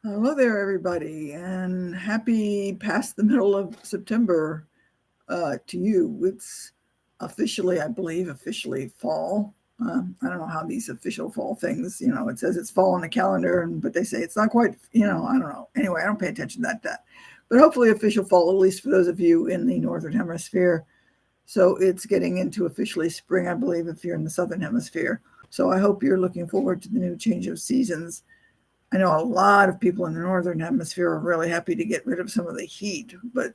Hello there, everybody, and happy past the middle of September to you. It's officially, I believe, officially fall. I don't know how these official fall things, it says it's fall on the calendar, but they say it's not quite, I don't know. Anyway, I don't pay attention to that. But hopefully official fall, at least for those of you in the Northern Hemisphere. So it's getting into officially spring, I believe, if you're in the Southern Hemisphere. So I hope you're looking forward to the new change of seasons. I know a lot of people in the Northern Hemisphere are really happy to get rid of some of the heat, but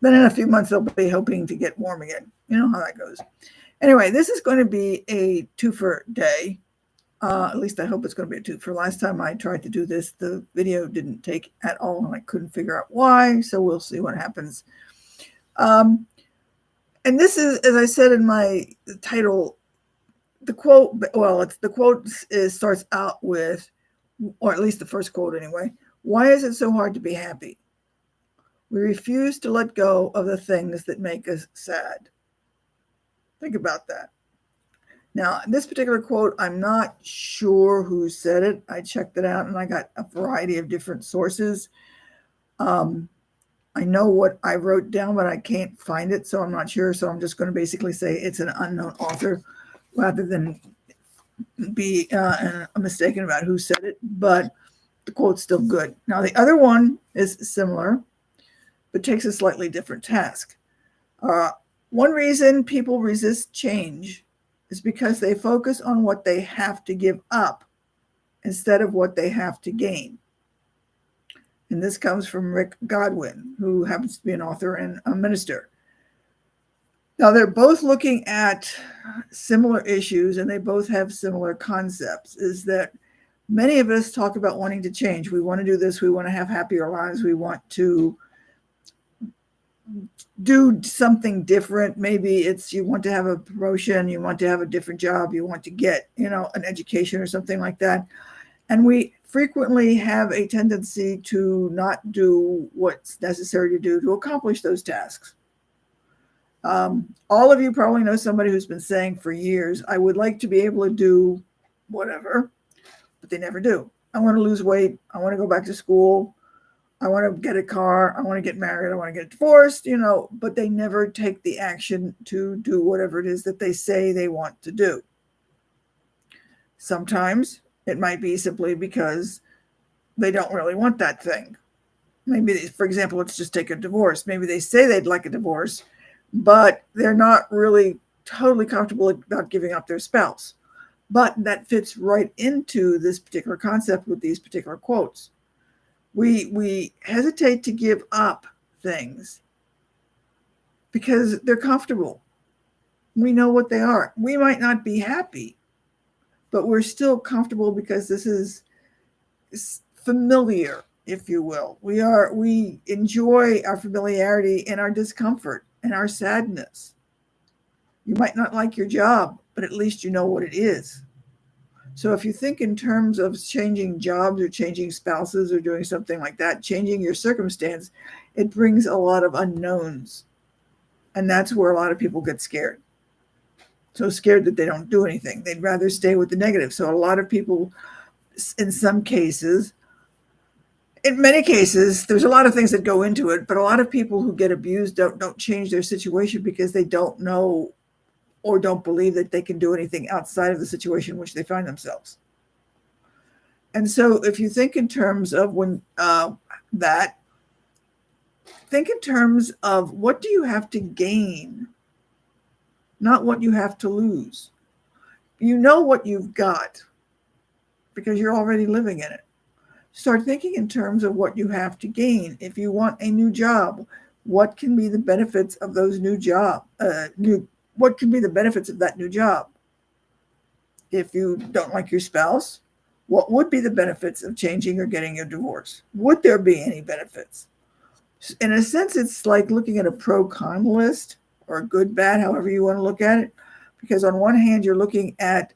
then in a few months they'll be hoping to get warm again. You know how that goes. Anyway, this is going to be a twofer day. At least I hope it's going to be a twofer. Last time I tried to do this, the video didn't take at all, and I couldn't figure out why. So we'll see what happens. And this is, as I said in my title, the quote. Well, the quote starts out with, or at least the first quote anyway, why is it so hard to be happy? We refuse to let go of the things that make us sad. Think about that. Now, this particular quote, I'm not sure who said it. I checked it out and I got a variety of different sources. I know what I wrote down, but I can't find it, so I'm not sure. So I'm just going to basically say it's an unknown author rather than be mistaken about who said it, but the quote's still good. Now, the other one is similar, but takes a slightly different task. One reason people resist change is because they focus on what they have to give up instead of what they have to gain. And this comes from Rick Godwin, who happens to be an author and a minister. Now, they're both looking at similar issues and they both have similar concepts, is that many of us talk about wanting to change. We want to do this. We want to have happier lives. We want to do something different. Maybe it's you want to have a promotion, you want to have a different job, you want to get, an education or something like that. And we frequently have a tendency to not do what's necessary to do to accomplish those tasks. All of you probably know somebody who's been saying for years, I would like to be able to do whatever, but they never do. I want to lose weight. I want to go back to school. I want to get a car. I want to get married. I want to get divorced, but they never take the action to do whatever it is that they say they want to do. Sometimes it might be simply because they don't really want that thing. Maybe, for example, let's just take a divorce. Maybe they say they'd like a divorce, but they're not really totally comfortable about giving up their spouse. But that fits right into this particular concept with these particular quotes. We hesitate to give up things because they're comfortable. We know what they are. We might not be happy, but we're still comfortable because this is familiar, if you will. We enjoy our familiarity and our discomfort and our sadness. You might not like your job, but at least you know what it is. So if you think in terms of changing jobs or changing spouses or doing something like that, changing your circumstance, it brings a lot of unknowns. And that's where a lot of people get scared. So scared that they don't do anything. They'd rather stay with the negative. So a lot of people, in some cases, in many cases, there's a lot of things that go into it, but a lot of people who get abused don't change their situation because they don't know or don't believe that they can do anything outside of the situation in which they find themselves. And so if you think in terms of think in terms of what do you have to gain, not what you have to lose. You know what you've got because you're already living in it. Start thinking in terms of what you have to gain. If you want a new job, what can be the benefits of those what can be the benefits of that new job? If you don't like your spouse, what would be the benefits of changing or getting a divorce? Would there be any benefits? In a sense, it's like looking at a pro-con list or a good, bad, however you want to look at it. Because on one hand, you're looking at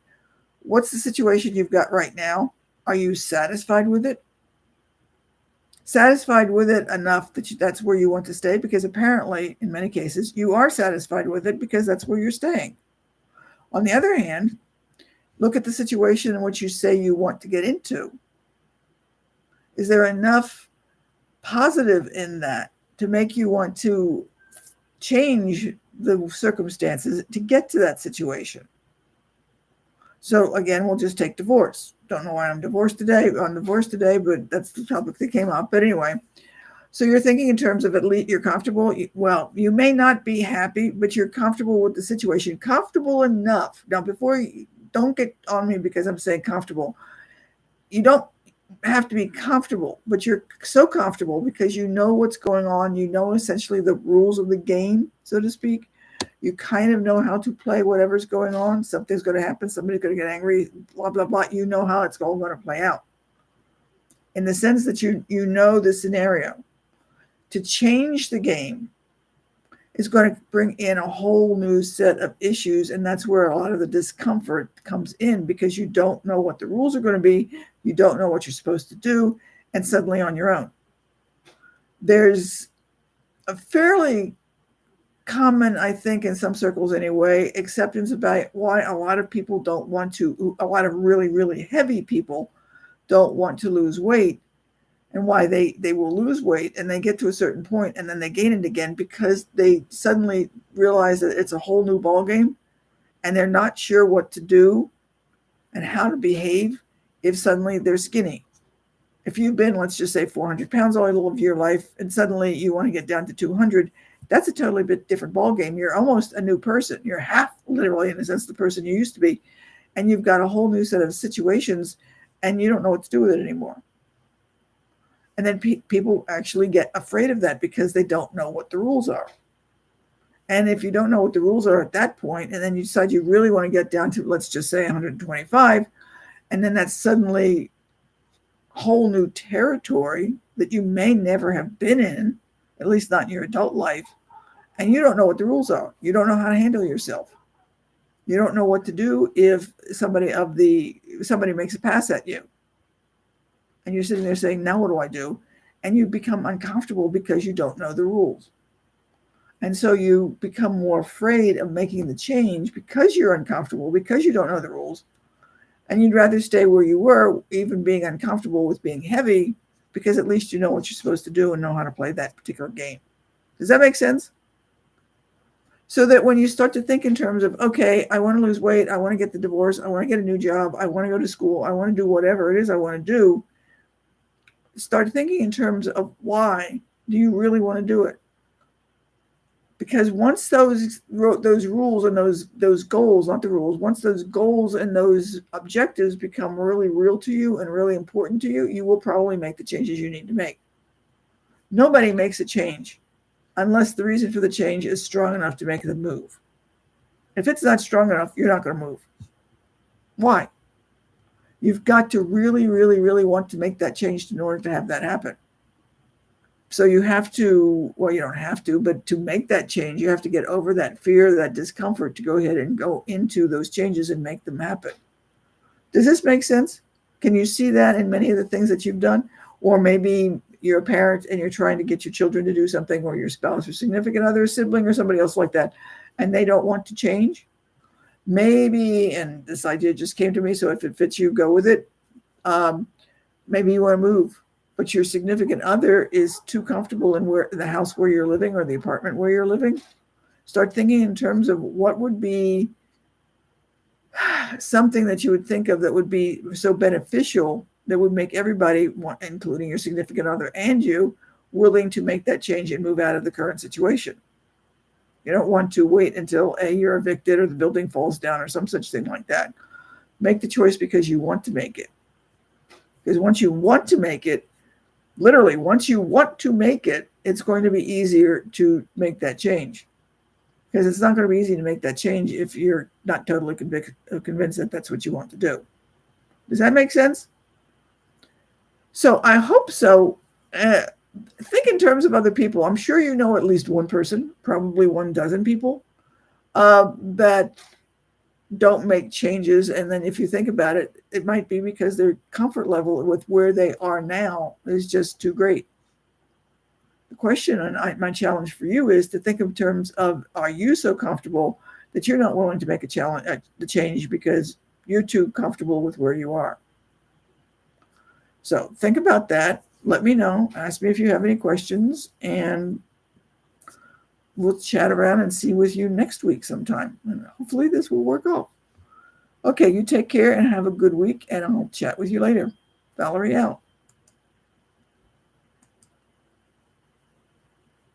what's the situation you've got right now? Are you satisfied with it? Satisfied with it enough that that's where you want to stay, because apparently in many cases you are satisfied with it because that's where you're staying. On the other hand, look at the situation in which you say you want to get into. Is there enough positive in that to make you want to change the circumstances to get to that situation? So again, we'll just take divorce. Don't know why I'm divorced today, but that's the topic that came up. But anyway, so you're thinking in terms of at least you're comfortable. Well, you may not be happy, but you're comfortable with the situation, comfortable enough. Now, don't get on me because I'm saying comfortable. You don't have to be comfortable, but you're so comfortable because you know what's going on. You know essentially the rules of the game, so to speak. You kind of know how to play whatever's going on. Something's going to happen. Somebody's going to get angry, blah, blah, blah. You know how it's all going to play out in the sense that you know the scenario. To change the game is going to bring in a whole new set of issues. And that's where a lot of the discomfort comes in because you don't know what the rules are going to be. You don't know what you're supposed to do. And suddenly on your own. There's a fairly common, I think, in some circles anyway, acceptance about why a lot of people don't want to, a lot of really, really heavy people don't want to lose weight. And why they will lose weight and they get to a certain point and then they gain it again because they suddenly realize that it's a whole new ballgame and they're not sure what to do and how to behave if suddenly they're skinny. If you've been, let's just say 400 pounds all of your life and suddenly you want to get down to 200, that's a totally bit different ballgame. You're almost a new person. You're half literally in a sense the person you used to be. And you've got a whole new set of situations and you don't know what to do with it anymore. And then people actually get afraid of that because they don't know what the rules are. And if you don't know what the rules are at that point, and then you decide you really want to get down to, let's just say 125, and then that's suddenly whole new territory that you may never have been in, at least not in your adult life, and you don't know what the rules are. You don't know how to handle yourself. You don't know what to do if somebody makes a pass at you. And you're sitting there saying, now what do I do? And you become uncomfortable because you don't know the rules. And so you become more afraid of making the change because you're uncomfortable, because you don't know the rules. And you'd rather stay where you were, even being uncomfortable with being heavy, because at least you know what you're supposed to do and know how to play that particular game. Does that make sense? So that when you start to think in terms of, okay, I want to lose weight, I want to get the divorce, I want to get a new job, I want to go to school, I want to do whatever it is I want to do, start thinking in terms of why do you really want to do it? Because once those rules and those goals, not the rules, once those goals and those objectives become really real to you and really important to you, you will probably make the changes you need to make. Nobody makes a change unless the reason for the change is strong enough to make the move. If it's not strong enough, you're not going to move. Why? You've got to really, really, really want to make that change in order to have that happen. So you have to, well, you don't have to, but to make that change, you have to get over that fear, that discomfort to go ahead and go into those changes and make them happen. Does this make sense? Can you see that in many of the things that you've done? Or maybe you're a parent and you're trying to get your children to do something, or your spouse or significant other, sibling or somebody else like that, and they don't want to change. Maybe, and this idea just came to me, so if it fits you, go with it. Maybe you want to move, but your significant other is too comfortable in the house where you're living or the apartment where you're living. Start thinking in terms of what would be something that you would think of that would be so beneficial that would make everybody, including your significant other and you, willing to make that change and move out of the current situation. You don't want to wait until you're evicted or the building falls down or some such thing like that. Make the choice because you want to make it. Because once you want to make it, literally, once you want to make it, it's going to be easier to make that change. Because it's not going to be easy to make that change if you're not totally convinced that that's what you want to do. Does that make sense? So I hope so. Think in terms of other people. I'm sure you know at least one person, probably 12 people, that don't make changes. And then if you think about it, it might be because their comfort level with where they are now is just too great. The question and my challenge for you is to think in terms of, are you so comfortable that you're not willing to make the change because you're too comfortable with where you are? So think about that. let me know. Ask me if you have any questions, and we'll chat around and see with you next week sometime. And hopefully this will work out. Okay, you take care and have a good week, and I'll chat with you later. Valerie out.